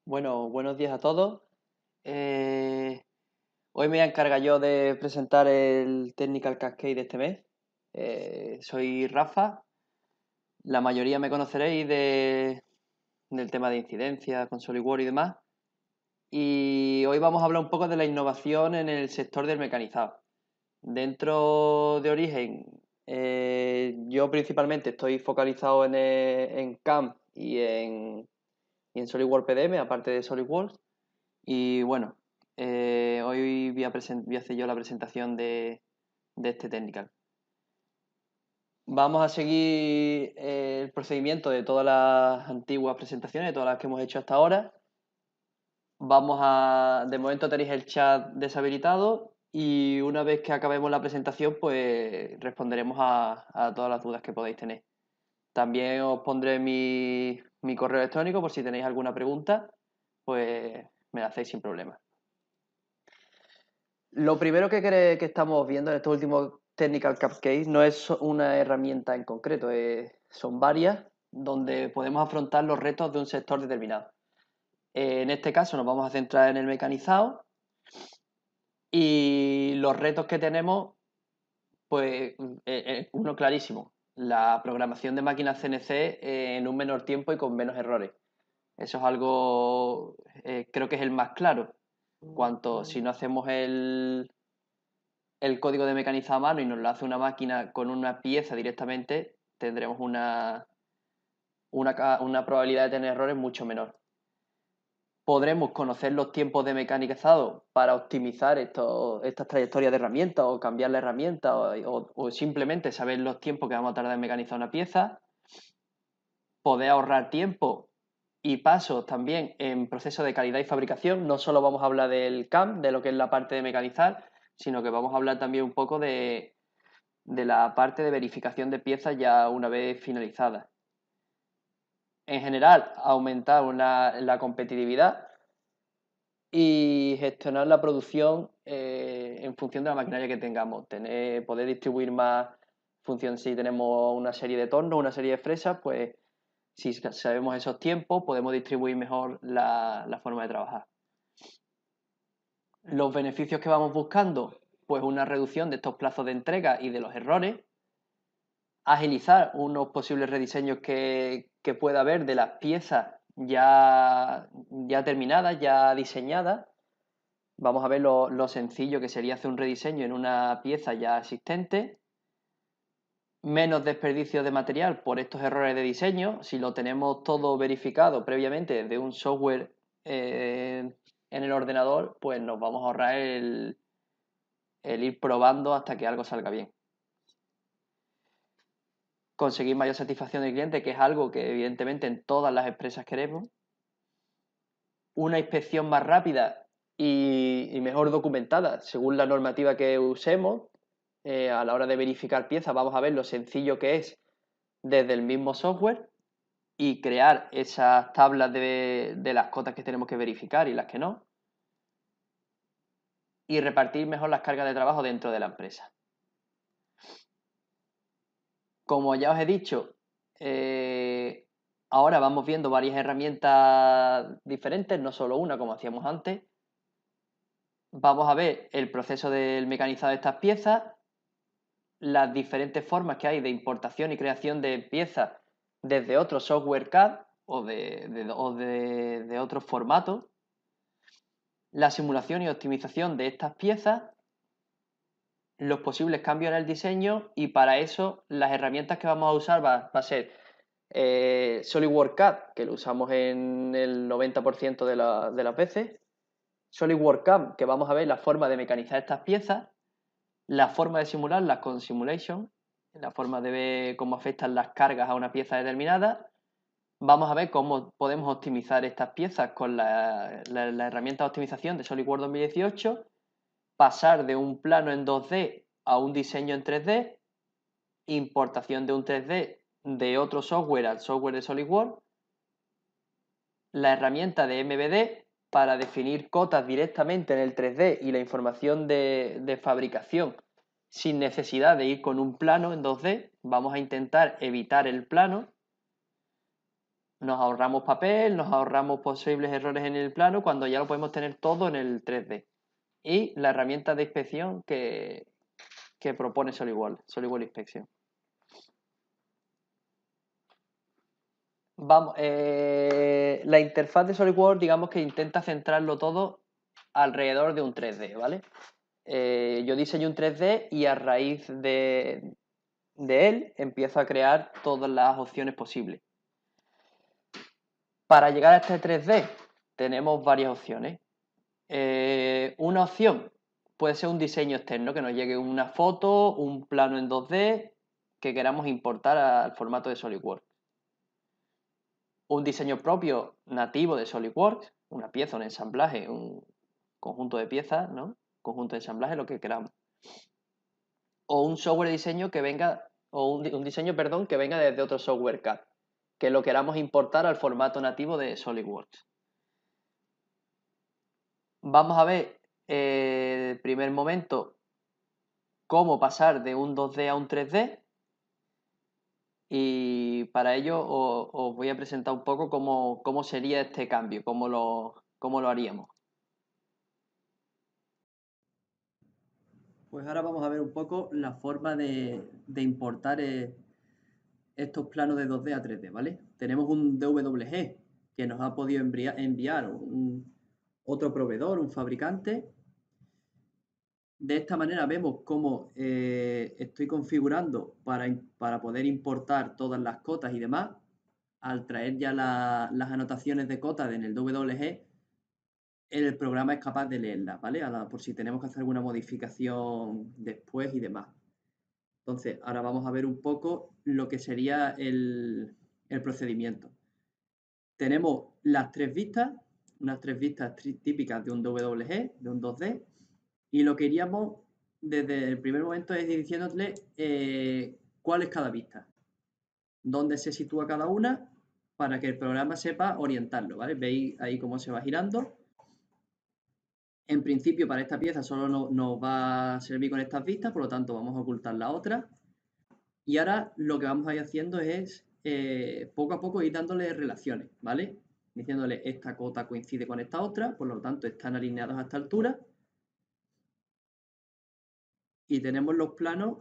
Bueno, buenos días a todos. Eh, Hoy me voy a encargar yo de presentar el Technical Cascade de este mes. Soy Rafa. La mayoría me conoceréis del tema de incidencia con SolidWorks y demás. Y hoy vamos a hablar un poco de la innovación en el sector del mecanizado. Dentro de Origen, yo principalmente estoy focalizado en CAM y en SolidWorks PDM, aparte de SolidWorks. Y bueno, hoy voy a hacer yo la presentación de este technical. Vamos a seguir el procedimiento de todas las antiguas presentaciones, de todas las que hemos hecho hasta ahora. De momento tenéis el chat deshabilitado y una vez que acabemos la presentación, pues responderemos a todas las dudas que podáis tener. También os pondré mi correo electrónico por si tenéis alguna pregunta, pues me la hacéis sin problema. Lo primero que estamos viendo en estos últimos Technical Cupcakes no es una herramienta en concreto, son varias donde podemos afrontar los retos de un sector determinado. En este caso nos vamos a centrar en el mecanizado y los retos que tenemos, pues uno clarísimo, la programación de máquinas CNC en un menor tiempo y con menos errores. Eso es algo, creo que es el más claro. Si no hacemos el código de mecanizado a mano y nos lo hace una máquina con una pieza directamente, tendremos una probabilidad de tener errores mucho menor. Podremos conocer los tiempos de mecanizado para optimizar estas trayectorias de herramientas o cambiar la herramienta o simplemente saber los tiempos que vamos a tardar en mecanizar una pieza. Poder ahorrar tiempo y pasos también en proceso de calidad y fabricación. No solo vamos a hablar del CAM, de lo que es la parte de mecanizar, sino que vamos a hablar también un poco de la parte de verificación de piezas ya una vez finalizadas. En general, aumentar la competitividad y gestionar la producción en función de la maquinaria que tengamos. Poder distribuir más función si tenemos una serie de tornos, una serie de fresas, pues si sabemos esos tiempos, podemos distribuir mejor la forma de trabajar. Los beneficios que vamos buscando, pues una reducción de estos plazos de entrega y de los errores, agilizar unos posibles rediseños que pueda haber de las piezas ya terminadas, ya diseñadas. Vamos a ver lo sencillo que sería hacer un rediseño en una pieza ya existente. Menos desperdicio de material por estos errores de diseño. Si lo tenemos todo verificado previamente de un software en el ordenador, pues nos vamos a ahorrar el ir probando hasta que algo salga bien. Conseguir mayor satisfacción del cliente, que es algo que evidentemente en todas las empresas queremos. Una inspección más rápida y mejor documentada según la normativa que usemos. A la hora de verificar piezas vamos a ver lo sencillo que es desde el mismo software y crear esas tablas de las cotas que tenemos que verificar y las que no. Y repartir mejor las cargas de trabajo dentro de la empresa. Como ya os he dicho, ahora vamos viendo varias herramientas diferentes, no solo una como hacíamos antes. Vamos a ver el proceso del mecanizado de estas piezas, las diferentes formas que hay de importación y creación de piezas desde otro software CAD o de otros formatos, la simulación y optimización de estas piezas, los posibles cambios en el diseño y para eso las herramientas que vamos a usar va a ser SolidWorks CAD, que lo usamos en el 90% de las veces, SolidWorks CAM, que vamos a ver la forma de mecanizar estas piezas, la forma de simularlas con Simulation, la forma de ver cómo afectan las cargas a una pieza determinada. Vamos a ver cómo podemos optimizar estas piezas con la herramienta de optimización de SolidWorks 2018, pasar de un plano en 2D a un diseño en 3D, importación de un 3D de otro software al software de SolidWorks, la herramienta de MBD para definir cotas directamente en el 3D y la información de fabricación sin necesidad de ir con un plano en 2D. Vamos a intentar evitar el plano. Nos ahorramos papel, nos ahorramos posibles errores en el plano cuando ya lo podemos tener todo en el 3D. Y la herramienta de inspección que propone SolidWorks Inspection. Vamos, la interfaz de SolidWorks, digamos que intenta centrarlo todo alrededor de un 3D, ¿vale? Yo diseño un 3D y a raíz de él empiezo a crear todas las opciones posibles. Para llegar a este 3D tenemos varias opciones. Una opción puede ser un diseño externo, que nos llegue una foto, un plano en 2D que queramos importar al formato de SolidWorks. Un diseño propio nativo de SolidWorks, una pieza, un ensamblaje, un conjunto de piezas, ¿no? Conjunto de ensamblaje, lo que queramos. O un software de diseño que venga, o un diseño, perdón, que venga desde otro software CAD, que lo queramos importar al formato nativo de SolidWorks. Vamos a ver, primer momento, cómo pasar de un 2D a un 3D. Y para ello os voy a presentar un poco cómo sería este cambio, cómo lo haríamos. Pues ahora vamos a ver un poco la forma de importar estos planos de 2D a 3D, ¿vale? Tenemos un DWG que nos ha podido enviar otro proveedor, un fabricante. De esta manera vemos cómo estoy configurando para poder importar todas las cotas y demás. Al traer ya las anotaciones de cotas en el DWG, el programa es capaz de leerlas, ¿vale? Por si tenemos que hacer alguna modificación después y demás. Entonces, ahora vamos a ver un poco lo que sería el procedimiento. Tenemos las tres vistas, unas tres vistas típicas de un WG, de un 2D, y lo que iríamos desde el primer momento es diciéndole cuál es cada vista, dónde se sitúa cada una, para que el programa sepa orientarlo, ¿vale? Veis ahí cómo se va girando. En principio, para esta pieza solo nos va a servir con estas vistas, por lo tanto vamos a ocultar la otra. Y ahora lo que vamos a ir haciendo es poco a poco ir dándole relaciones, ¿vale? Diciéndole esta cota coincide con esta otra, por lo tanto están alineados a esta altura. Y tenemos los planos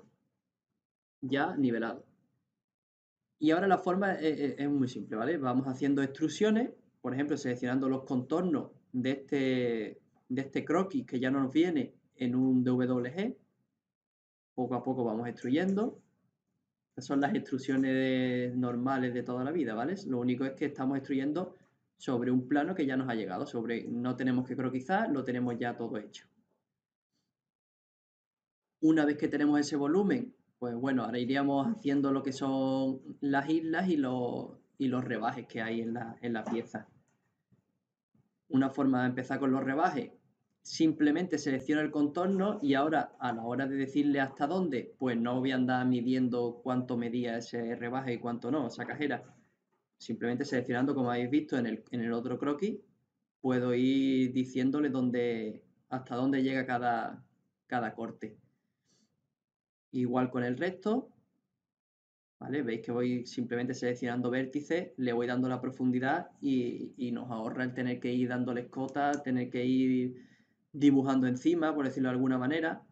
ya nivelados. Y ahora la forma es muy simple, ¿vale? Vamos haciendo extrusiones, por ejemplo, seleccionando los contornos de este croquis que ya nos viene en un DWG. Poco a poco vamos extruyendo. Estas son las extrusiones normales de toda la vida, ¿vale? Lo único es que estamos extruyendo sobre un plano que ya nos ha llegado, no tenemos que croquizar, lo tenemos ya todo hecho. Una vez que tenemos ese volumen, pues bueno, ahora iríamos haciendo lo que son las islas y los rebajes que hay en la pieza. Una forma de empezar con los rebajes, simplemente selecciono el contorno y ahora a la hora de decirle hasta dónde, pues no voy a andar midiendo cuánto medía ese rebaje y cuánto no, esa cajera. Simplemente seleccionando, como habéis visto en el otro croquis, puedo ir diciéndole hasta dónde llega cada corte. Igual con el resto, ¿vale? Veis que voy simplemente seleccionando vértices, le voy dando la profundidad y nos ahorra el tener que ir dándoles cotas, tener que ir dibujando encima, por decirlo de alguna manera.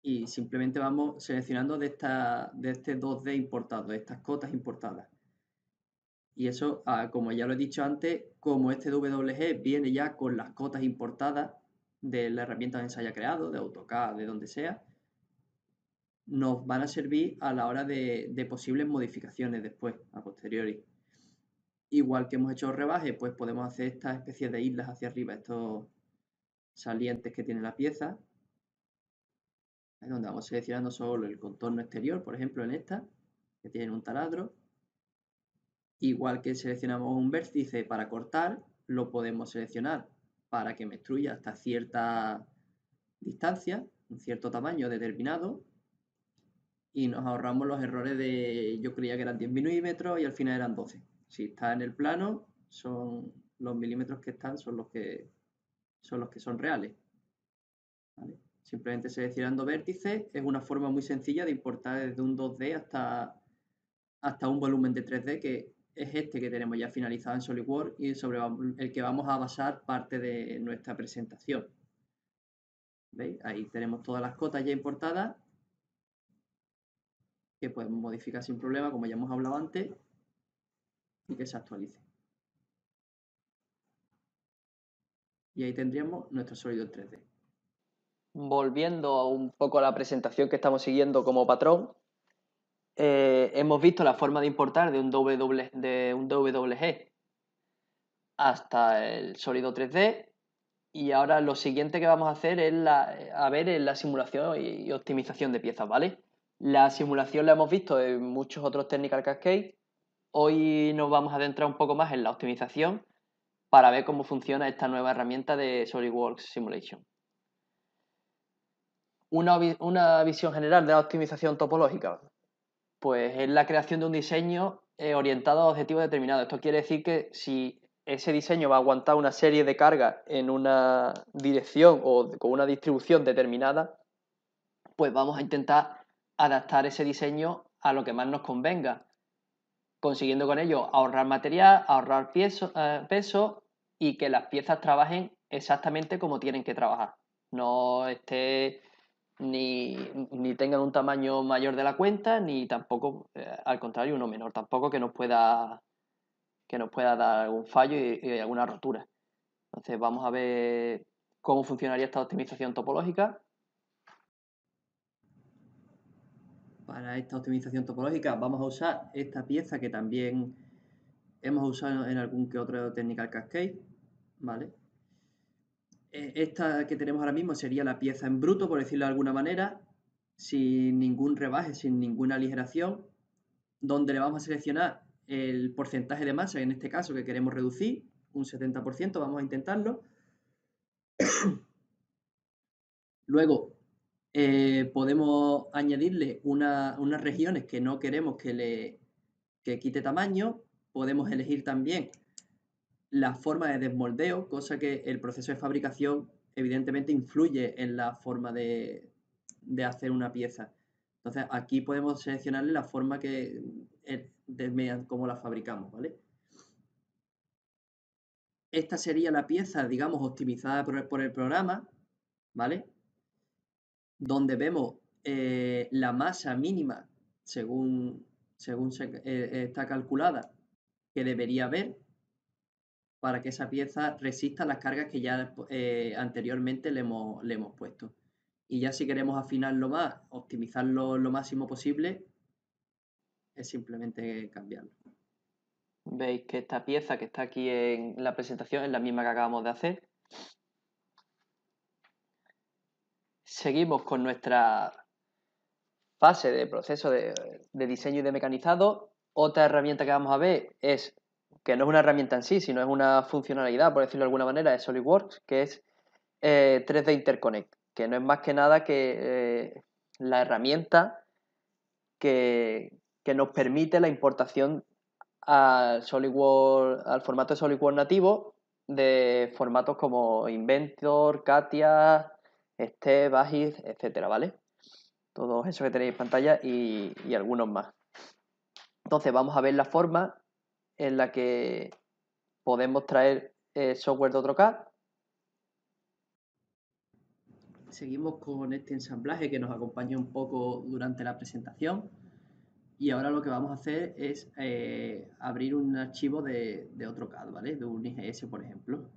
Y simplemente vamos seleccionando de este 2D importado, de estas cotas importadas. Y eso, como ya lo he dicho antes, como este WG viene ya con las cotas importadas de la herramienta que se haya creado, de AutoCAD, de donde sea, nos van a servir a la hora de posibles modificaciones después, a posteriori. Igual que hemos hecho rebaje, pues podemos hacer estas especies de islas hacia arriba, estos salientes que tiene la pieza, donde vamos seleccionando solo el contorno exterior, por ejemplo en esta, que tiene un taladro. Igual que seleccionamos un vértice para cortar, lo podemos seleccionar para que me extruya hasta cierta distancia, un cierto tamaño determinado, y nos ahorramos los errores de, yo creía que eran 10 milímetros y al final eran 12. Si está en el plano, son los milímetros que están, son los que son reales. ¿Vale? Simplemente seleccionando vértices es una forma muy sencilla de importar desde un 2D hasta un volumen de 3D es este que tenemos ya finalizado en SolidWorks y sobre el que vamos a basar parte de nuestra presentación. ¿Veis? Ahí tenemos todas las cotas ya importadas que podemos modificar sin problema, como ya hemos hablado antes, y que se actualice. Y ahí tendríamos nuestro sólido 3D. Volviendo un poco a la presentación que estamos siguiendo como patrón, hemos visto la forma de importar de un WG hasta el sólido 3D y ahora lo siguiente que vamos a hacer es la simulación y optimización de piezas, ¿vale? La simulación la hemos visto en muchos otros Technical Cascade. Hoy nos vamos a adentrar un poco más en la optimización para ver cómo funciona esta nueva herramienta de SolidWorks Simulation. Una visión general de la optimización topológica, pues es la creación de un diseño orientado a objetivos determinados. Esto quiere decir que si ese diseño va a aguantar una serie de cargas en una dirección o con una distribución determinada, pues vamos a intentar adaptar ese diseño a lo que más nos convenga, consiguiendo con ello ahorrar material, ahorrar peso y que las piezas trabajen exactamente como tienen que trabajar. No esté ni tengan un tamaño mayor de la cuenta, ni tampoco, al contrario, uno menor, tampoco que nos pueda dar algún fallo y alguna rotura. Entonces vamos a ver cómo funcionaría esta optimización topológica. Para esta optimización topológica vamos a usar esta pieza que también hemos usado en algún que otro Technical Cascade, ¿vale? Esta que tenemos ahora mismo sería la pieza en bruto, por decirlo de alguna manera, sin ningún rebaje, sin ninguna aligeración, donde le vamos a seleccionar el porcentaje de masa, en este caso que queremos reducir, un 70%, vamos a intentarlo. Luego podemos añadirle unas regiones que no queremos que quite tamaño. Podemos elegir también la forma de desmoldeo, cosa que el proceso de fabricación evidentemente influye en la forma de hacer una pieza. Entonces aquí podemos seleccionarle la forma cómo la fabricamos, ¿vale? Esta sería la pieza, digamos, optimizada por el programa, ¿vale? Donde vemos la masa mínima según está calculada que debería haber para que esa pieza resista las cargas que ya anteriormente le hemos puesto. Y ya si queremos afinarlo más, optimizarlo lo máximo posible, es simplemente cambiarlo. Veis que esta pieza que está aquí en la presentación es la misma que acabamos de hacer. Seguimos con nuestra fase de proceso de diseño y de mecanizado. Otra herramienta que vamos a ver es, que no es una herramienta en sí, sino es una funcionalidad, por decirlo de alguna manera, es SolidWorks, que es 3D Interconnect, que no es más que nada que la herramienta que nos permite la importación al formato de SolidWorks nativo de formatos como Inventor, Katia, Step, Agile, etcétera, ¿vale? Todos esos que tenéis en pantalla y algunos más. Entonces vamos a ver la forma en la que podemos traer software de AutoCAD. Seguimos con este ensamblaje que nos acompaña un poco durante la presentación. Y ahora lo que vamos a hacer es abrir un archivo de AutoCAD, ¿vale? De un IGS, por ejemplo.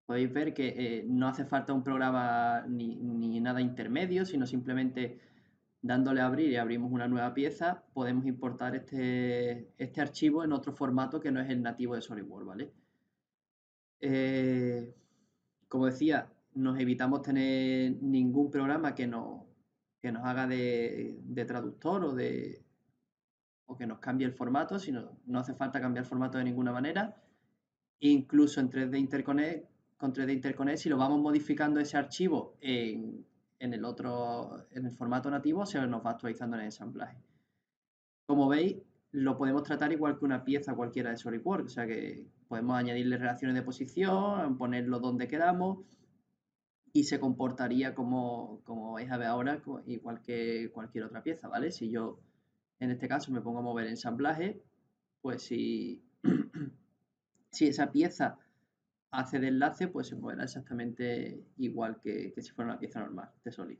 Podéis ver que no hace falta un programa ni nada intermedio, sino simplemente dándole a abrir y abrimos una nueva pieza, podemos importar este archivo en otro formato que no es el nativo de SolidWorks, ¿vale? Como decía, nos evitamos tener ningún programa que nos haga de traductor o que nos cambie el formato, sino no hace falta cambiar el formato de ninguna manera. Incluso en 3D Interconnect, con 3D Interconnect, si lo vamos modificando ese archivo en el formato nativo, se nos va actualizando en el ensamblaje. Como veis, lo podemos tratar igual que una pieza cualquiera de SolidWorks, o sea que podemos añadirle relaciones de posición, ponerlo donde queramos y se comportaría como vais a ver ahora, igual que cualquier otra pieza, ¿vale? Si yo En este caso me pongo a mover ensamblaje, pues si, si esa pieza hace de enlace, pues se moverá exactamente igual que si fuera una pieza normal de Solid.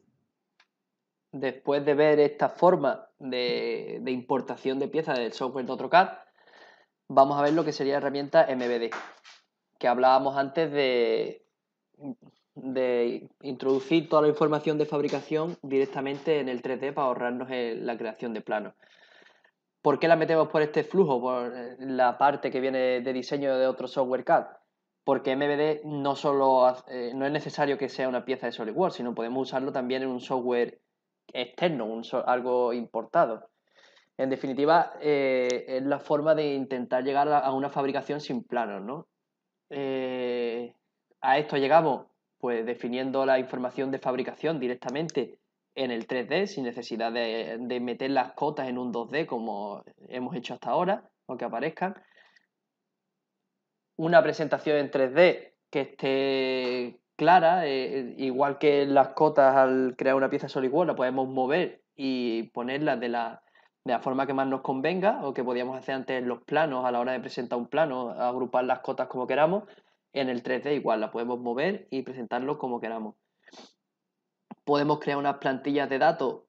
Después de ver esta forma de importación de piezas del software de AutoCAD, vamos a ver lo que sería la herramienta MBD, que hablábamos antes de introducir toda la información de fabricación directamente en el 3D para ahorrarnos la creación de planos. ¿Por qué la metemos por este flujo, por la parte que viene de diseño de otro software CAD? Porque MBD no es necesario que sea una pieza de SolidWorks, sino podemos usarlo también en un software externo, algo importado. En definitiva, es la forma de intentar llegar a una fabricación sin planos, ¿no? A esto llegamos pues definiendo la información de fabricación directamente en el 3D sin necesidad de meter las cotas en un 2D como hemos hecho hasta ahora, aunque aparezcan. Una presentación en 3D que esté clara, igual que las cotas al crear una pieza SolidWorks la podemos mover y ponerlas de la forma que más nos convenga o que podíamos hacer antes en los planos a la hora de presentar un plano, agrupar las cotas como queramos. En el 3D igual la podemos mover y presentarlo como queramos. Podemos crear unas plantillas de datos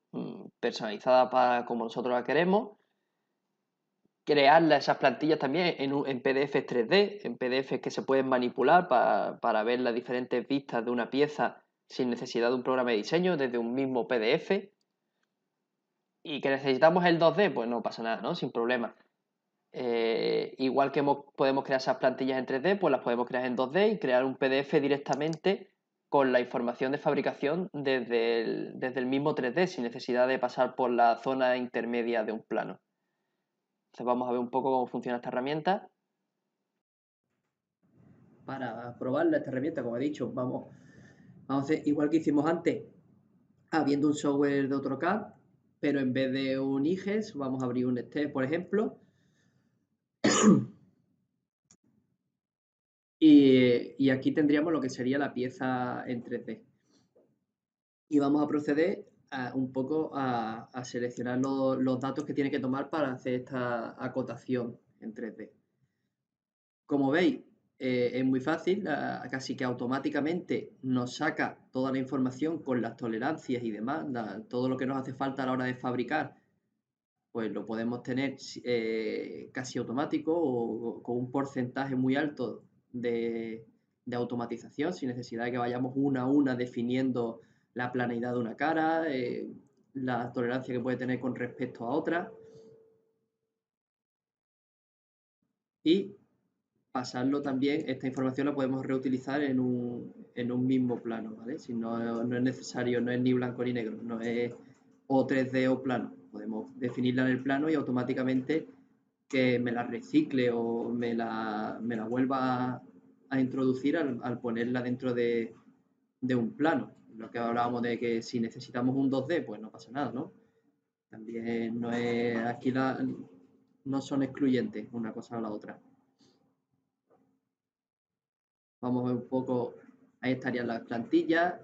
personalizadas para como nosotros las queremos. Crear esas plantillas también en PDFs 3D, en PDFs que se pueden manipular para ver las diferentes vistas de una pieza sin necesidad de un programa de diseño, desde un mismo PDF. Y que necesitamos el 2D, pues no pasa nada, ¿no? Sin problema. Igual que podemos crear esas plantillas en 3D, pues las podemos crear en 2D y crear un PDF directamente con la información de fabricación desde el mismo 3D, sin necesidad de pasar por la zona intermedia de un plano. Entonces vamos a ver un poco cómo funciona esta herramienta. Para probarla, esta herramienta, como he dicho, vamos a hacer igual que hicimos antes, habiendo un software de AutoCAD, pero en vez de un IGES, vamos a abrir un STEP, por ejemplo. Y aquí tendríamos lo que sería la pieza en 3D. Y vamos a proceder un poco a seleccionar los datos que tiene que tomar para hacer esta acotación en 3D. Como veis, es muy fácil, casi que automáticamente nos saca toda la información con las tolerancias y demás, todo lo que nos hace falta a la hora de fabricar, pues lo podemos tener casi automático o con un porcentaje muy alto de automatización, sin necesidad de que vayamos una a una definiendo la planeidad de una cara, la tolerancia que puede tener con respecto a otra. Y pasarlo también, esta información la podemos reutilizar en un mismo plano, ¿vale? Si no es necesario, no es ni blanco ni negro, no es o 3D o plano. Podemos definirla en el plano y automáticamente que me la recicle o me la vuelva a introducir al ponerla dentro de un plano. Lo que hablábamos de que si necesitamos un 2D, pues no pasa nada, ¿no? También no es, aquí no son excluyentes una cosa o la otra. Vamos a ver un poco, ahí estarían las plantillas,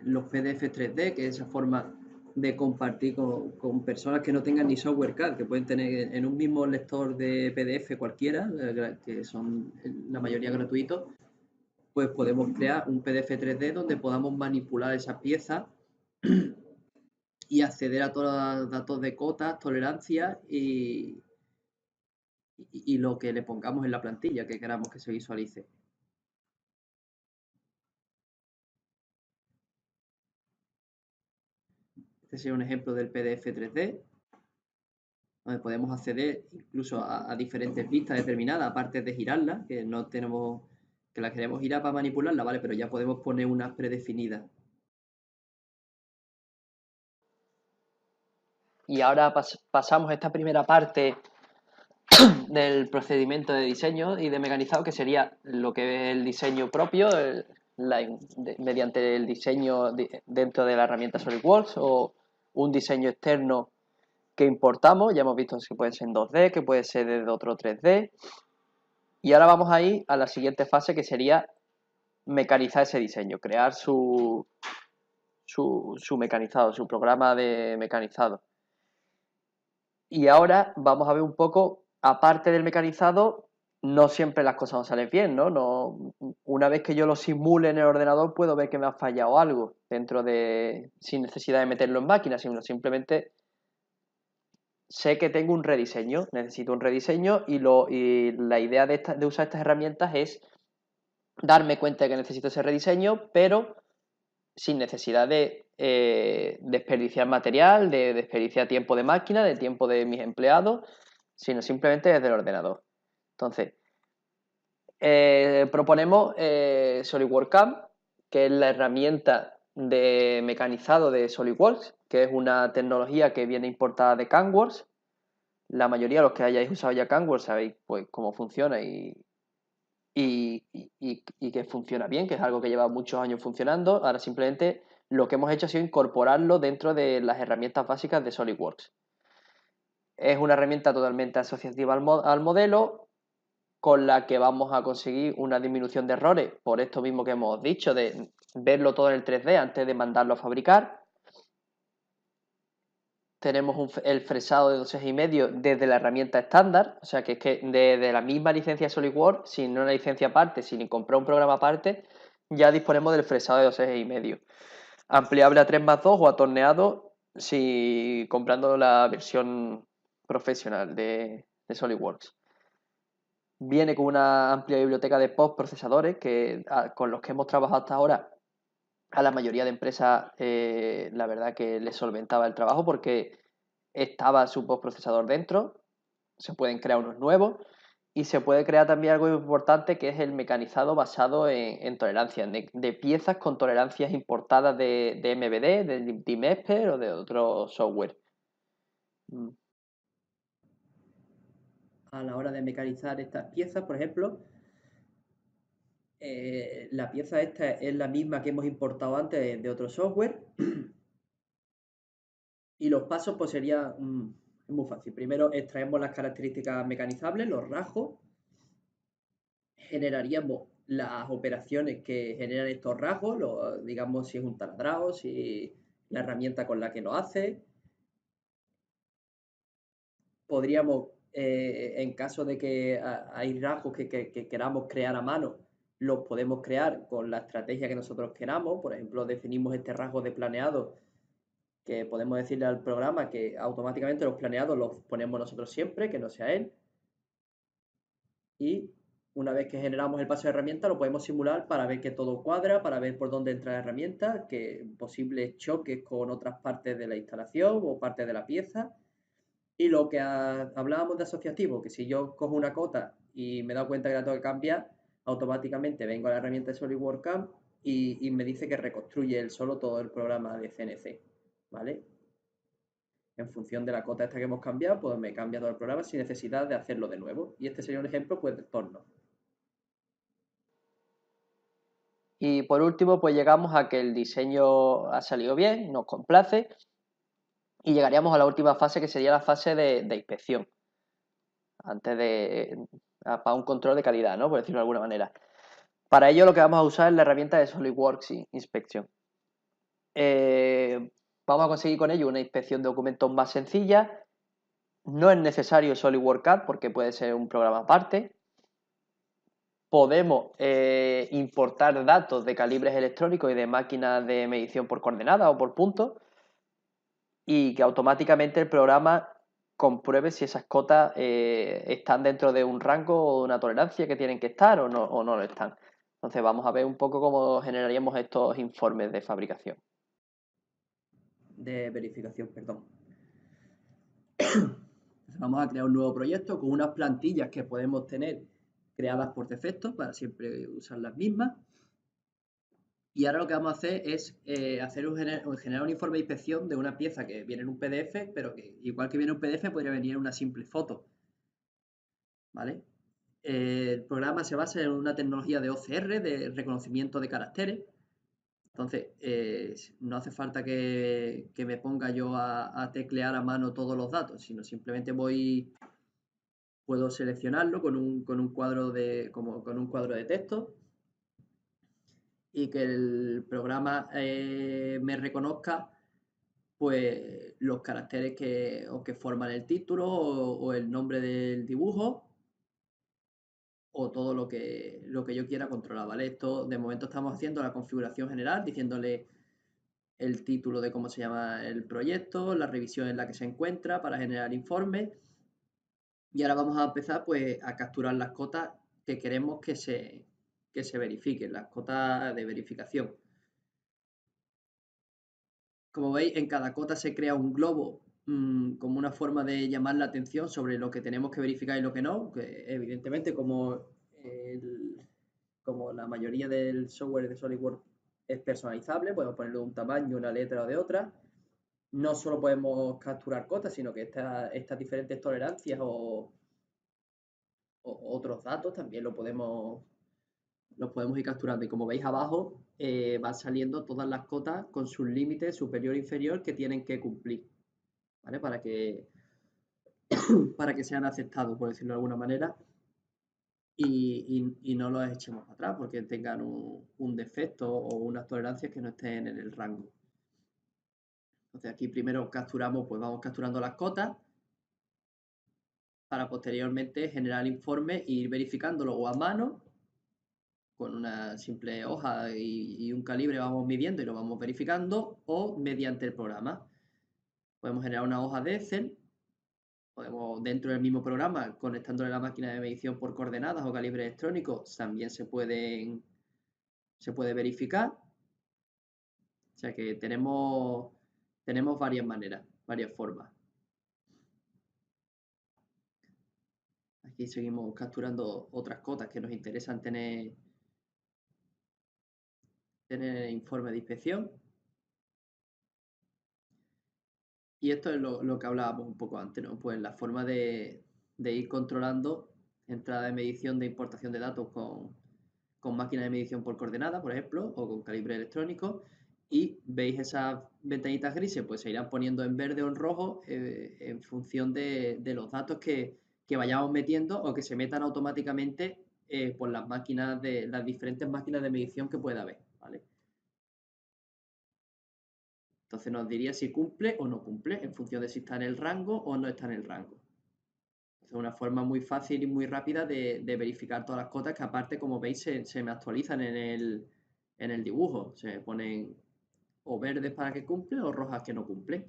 los PDF 3D, que es esa forma de compartir con personas que no tengan ni software CAD, que pueden tener en un mismo lector de PDF cualquiera, que son la mayoría gratuitos, pues podemos crear un PDF 3D donde podamos manipular esas piezas y acceder a todos los datos de cotas, tolerancias y lo que le pongamos en la plantilla que queramos que se visualice. Este sería un ejemplo del PDF 3D, donde podemos acceder incluso a diferentes vistas determinadas, aparte de girarlas, que no tenemos, que las queremos girar para manipularla, ¿vale? Pero ya podemos poner unas predefinidas. Y ahora pasamos a esta primera parte del procedimiento de diseño y de mecanizado, que sería lo que es el diseño propio, mediante el diseño dentro de la herramienta SolidWorks o un diseño externo que importamos. Ya hemos visto que puede ser en 2D, que puede ser desde otro 3D. Y ahora vamos a ir a la siguiente fase, que sería mecanizar ese diseño, crear su mecanizado, su programa de mecanizado. Y ahora vamos a ver un poco, aparte del mecanizado, no siempre las cosas nos salen bien, ¿no? Una vez que yo lo simule en el ordenador, puedo ver que me ha fallado algo sin necesidad de meterlo en máquina, sino simplemente sé que tengo un rediseño, necesito un rediseño y la idea de usar estas herramientas es darme cuenta de que necesito ese rediseño, pero sin necesidad de desperdiciar material, de desperdiciar tiempo de máquina, de tiempo de mis empleados, sino simplemente desde el ordenador. Entonces, proponemos SolidWorks CAM, que es la herramienta de mecanizado de SolidWorks, que es una tecnología que viene importada de CamWorks. La mayoría de los que hayáis usado ya CamWorks sabéis pues, cómo funciona y que funciona bien, que es algo que lleva muchos años funcionando. Ahora simplemente lo que hemos hecho ha sido incorporarlo dentro de las herramientas básicas de SolidWorks. Es una herramienta totalmente asociativa al modelo, con la que vamos a conseguir una disminución de errores, por esto mismo que hemos dicho, de verlo todo en el 3D antes de mandarlo a fabricar. Tenemos el fresado de 2,5 desde la herramienta estándar, o sea que es que desde la misma licencia SolidWorks, sin una licencia aparte, sin comprar un programa aparte, ya disponemos del fresado de 2,5. Ampliable a 3+2 o a torneado si comprando la versión profesional de SolidWorks. Viene con una amplia biblioteca de postprocesadores con los que hemos trabajado hasta ahora. A la mayoría de empresas, la verdad que les solventaba el trabajo porque estaba su postprocesador dentro, se pueden crear unos nuevos y se puede crear también algo importante que es el mecanizado basado en tolerancias, de piezas con tolerancias importadas de MBD, de Dimesper o de otro software. A la hora de mecanizar estas piezas, por ejemplo, la pieza esta es la misma que hemos importado antes de otro software. Y los pasos pues sería muy fácil. Primero extraemos las características mecanizables, los rasgos. Generaríamos las operaciones que generan estos rasgos, digamos si es un taladrado, si la herramienta con la que lo hace. Podríamos, en caso de que hay rasgos que queramos crear a mano, los podemos crear con la estrategia que nosotros queramos. Por ejemplo, definimos este rasgo de planeado que podemos decirle al programa que automáticamente los planeados los ponemos nosotros siempre, que no sea él. Y una vez que generamos el paso de herramienta, lo podemos simular para ver que todo cuadra, para ver por dónde entra la herramienta, que posibles choques con otras partes de la instalación o partes de la pieza. Y lo que hablábamos de asociativo, que si yo cojo una cota y me doy cuenta que la tengo que cambiar, automáticamente vengo a la herramienta de SolidWorks CAM y me dice que reconstruye él solo todo el programa de CNC, ¿vale? En función de la cota esta que hemos cambiado, pues me cambia todo el programa sin necesidad de hacerlo de nuevo. Y este sería un ejemplo, pues, de torno. Y por último, pues llegamos a que el diseño ha salido bien, nos complace y llegaríamos a la última fase que sería la fase de inspección, para un control de calidad, ¿no? Por decirlo de alguna manera. Para ello lo que vamos a usar es la herramienta de SolidWorks Inspección. Vamos a conseguir con ello una inspección de documentos más sencilla. No es necesario SolidWorks CAD porque puede ser un programa aparte. Podemos importar datos de calibres electrónicos y de máquinas de medición por coordenadas o por puntos y que automáticamente el programa compruebe si esas cotas están dentro de un rango o de una tolerancia que tienen que estar o no lo están. Entonces vamos a ver un poco cómo generaríamos estos informes de fabricación. De verificación, perdón. Vamos a crear un nuevo proyecto con unas plantillas que podemos tener creadas por defecto para siempre usar las mismas. Y ahora lo que vamos a hacer es generar un informe de inspección de una pieza que viene en un PDF, pero que igual que viene en un PDF podría venir en una simple foto. ¿Vale? El programa se basa en una tecnología de OCR, de reconocimiento de caracteres. Entonces, no hace falta que me ponga yo a teclear a mano todos los datos, sino simplemente puedo seleccionarlo con un cuadro con un cuadro de texto y que el programa me reconozca pues los caracteres que forman el título o el nombre del dibujo o todo lo que yo quiera controlar, ¿vale? Esto de momento estamos haciendo la configuración general, diciéndole el título de cómo se llama el proyecto, la revisión en la que se encuentra para generar informes. Y ahora vamos a empezar pues a capturar las cotas que queremos que se verifiquen, las cotas de verificación. Como veis, en cada cota se crea un globo como una forma de llamar la atención sobre lo que tenemos que verificar y lo que no, que evidentemente como la mayoría del software de SolidWorks es personalizable, podemos ponerle un tamaño, una letra o de otra. No solo podemos capturar cotas, sino que estas diferentes tolerancias o otros datos también los podemos ir capturando. Y como veis abajo, van saliendo todas las cotas con sus límites superior e inferior que tienen que cumplir, ¿vale? Para que sean aceptados, por decirlo de alguna manera, y no los echemos para atrás porque tengan un defecto o unas tolerancias que no estén en el rango. Entonces aquí primero capturamos, pues vamos capturando las cotas para posteriormente generar el informe e ir verificándolo o a mano con una simple hoja y un calibre vamos midiendo y lo vamos verificando o mediante el programa. Podemos generar una hoja de Excel, podemos dentro del mismo programa, conectándole la máquina de medición por coordenadas o calibre electrónico, también se puede verificar. O sea que tenemos varias maneras, varias formas. Aquí seguimos capturando otras cotas que nos interesan tener informe de inspección. Y esto es lo que hablábamos un poco antes, ¿no? Pues la forma de ir controlando entrada de medición de importación de datos con máquinas de medición por coordenada, por ejemplo, o con calibre electrónico. Y veis esas ventanitas grises, pues se irán poniendo en verde o en rojo en función de los datos que vayamos metiendo o que se metan automáticamente por las diferentes máquinas de medición que pueda haber, ¿vale? Entonces nos diría si cumple o no cumple, en función de si está en el rango o no está en el rango. Es una forma muy fácil y muy rápida de verificar todas las cotas que aparte, como veis, se me actualizan en el dibujo. Se ponen o verdes para que cumple o rojas que no cumplen.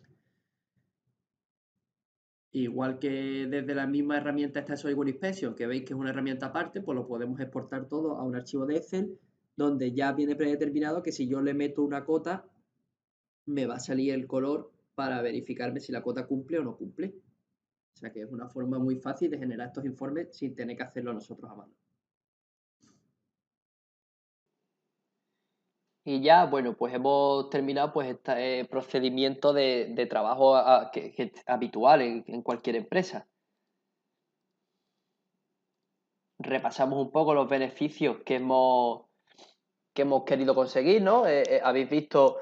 Igual que desde la misma herramienta está SolidWorks Inspection, que veis que es una herramienta aparte, pues lo podemos exportar todo a un archivo de Excel donde ya viene predeterminado que si yo le meto una cota, me va a salir el color para verificarme si la cota cumple o no cumple. O sea que es una forma muy fácil de generar estos informes sin tener que hacerlo nosotros a mano. Y ya, bueno, pues hemos terminado pues este procedimiento de trabajo que es habitual en cualquier empresa. Repasamos un poco los beneficios que hemos querido conseguir, ¿no? Habéis visto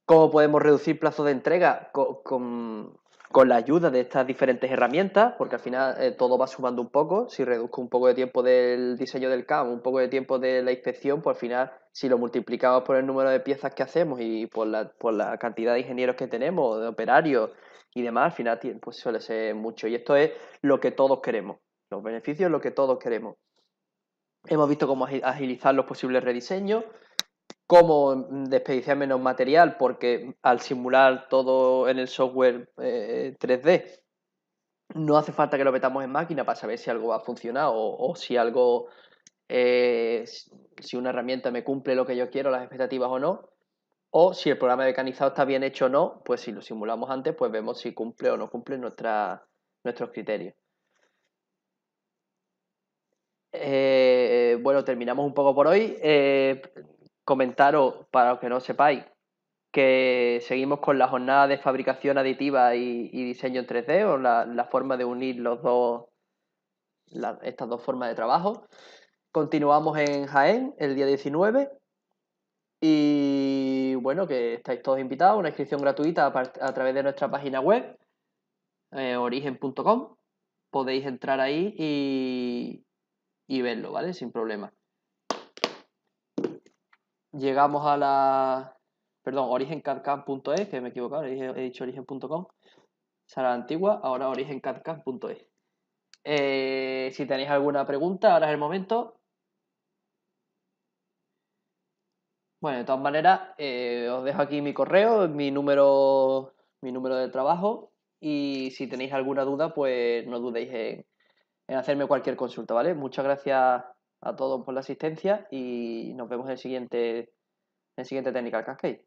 cómo podemos reducir plazos de entrega con la ayuda de estas diferentes herramientas, porque al final todo va sumando un poco. Si reduzco un poco de tiempo del diseño del CAM, un poco de tiempo de la inspección, pues al final, si lo multiplicamos por el número de piezas que hacemos y por la cantidad de ingenieros que tenemos, de operarios y demás, al final pues suele ser mucho. Y esto es lo que todos queremos. Los beneficios es lo que todos queremos. Hemos visto cómo agilizar los posibles rediseños, cómo desperdiciar menos material, porque al simular todo en el software 3D no hace falta que lo metamos en máquina para saber si algo va a funcionar o si algo, si una herramienta me cumple lo que yo quiero, las expectativas o no, o si el programa mecanizado está bien hecho o no, pues si lo simulamos antes, pues vemos si cumple o no cumple nuestros criterios. Bueno, terminamos un poco por hoy. Comentaros, para los que no sepáis, que seguimos con la jornada de fabricación aditiva y diseño en 3D, o la forma de unir estas dos formas de trabajo. Continuamos en Jaén el día 19 y bueno, que estáis todos invitados, una inscripción gratuita a través de nuestra página web, origen.com. Podéis entrar ahí y verlo, ¿vale? Sin problema. Llegamos a la perdón, origencadcam.es, que me he equivocado, he dicho origen.com, será la antigua, ahora origencadcam.es. Si tenéis alguna pregunta, ahora es el momento. Bueno, de todas maneras, os dejo aquí mi correo, mi número de trabajo, y si tenéis alguna duda, pues no dudéis en hacerme cualquier consulta, ¿vale? Muchas gracias a todos por la asistencia y nos vemos en el siguiente Technical Cascade.